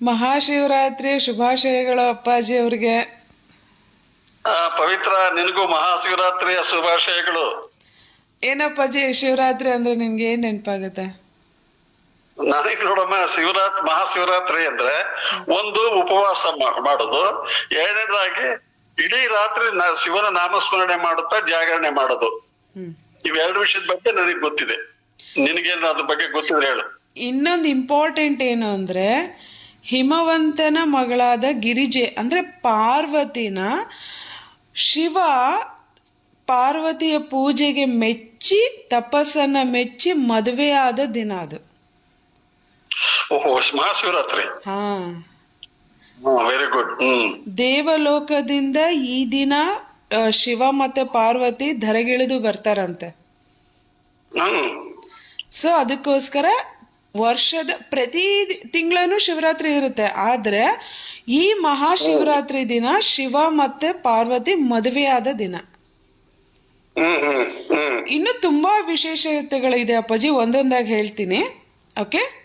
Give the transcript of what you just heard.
ಮಹಾಶಿವರಾತ್ರಿಯ ಶುಭಾಶಯಗಳು ಅಪ್ಪಾಜಿ ಅವ್ರಿಗೆ. ಪವಿತ್ರ, ನಿನಗೂ ಮಹಾಶಿವರಾತ್ರಿಯ ಶುಭಾಶಯಗಳು. ಏನಪ್ಪಾಜಿ ಶಿವರಾತ್ರಿ ಅಂದ್ರೆ ನಿನ್ಗೆ ಏನ್ ನೆನಪಾಗುತ್ತೆ? ನನಗೆ ನೋಡಮ್ಮ, ಮಹಾಶಿವರಾತ್ರಿ ಅಂದ್ರೆ ಒಂದು ಉಪವಾಸ ಮಾಡೋದು, ಎರಡನೇದಾಗಿ ಇಡೀ ರಾತ್ರಿ ಶಿವನ ನಾಮಸ್ಮರಣೆ ಮಾಡುತ್ತಾ ಜಾಗರಣೆ ಮಾಡೋದು. ಇವೆರಡು ವಿಷಯದ ಬಗ್ಗೆ ನನಗೆ ಗೊತ್ತಿದೆ. ನಿನಗೇನು ಅದ್ರ ಬಗ್ಗೆ ಗೊತ್ತಿದ್ರೆ ಹೇಳು. ಇನ್ನೊಂದು ಇಂಪಾರ್ಟೆಂಟ್ ಏನು ಅಂದ್ರೆ, ಹಿಮವಂತನ ಮಗಳಾದ ಗಿರಿಜೆ ಅಂದ್ರೆ ಪಾರ್ವತಿನ ಶಿವ ಪಾರ್ವತಿಯ ಪೂಜೆಗೆ ಮೆಚ್ಚಿ ತಪಸ್ಸನ್ನ ಮೆಚ್ಚಿ ಮದುವೆಯಾದ ದಿನ ಅದು. ಓಹೋ, ಮಹಾಶಿವರಾತ್ರಿ. ಹಾ, ವೆರಿ ಗುಡ್. ದೇವಲೋಕದಿಂದ ಈ ದಿನ ಶಿವ ಮತ್ತೆ ಪಾರ್ವತಿ ಧರೆಗಿಳಿದು ಬರ್ತಾರಂತೆ. ಸೊ ಅದಕ್ಕೋಸ್ಕರ ವರ್ಷದ ಪ್ರತಿ ತಿಂಗಳೂ ಶಿವರಾತ್ರಿ ಇರುತ್ತೆ. ಆದ್ರೆ ಈ ಮಹಾಶಿವರಾತ್ರಿ ದಿನ ಶಿವ ಮತ್ತೆ ಪಾರ್ವತಿ ಮದುವೆಯಾದ ದಿನ. ಇನ್ನು ತುಂಬಾ ವಿಶೇಷತೆಗಳಿದೆ ಅಪ್ಪಾಜಿ, ಒಂದೊಂದಾಗಿ ಹೇಳ್ತೀನಿ. ಓಕೆ.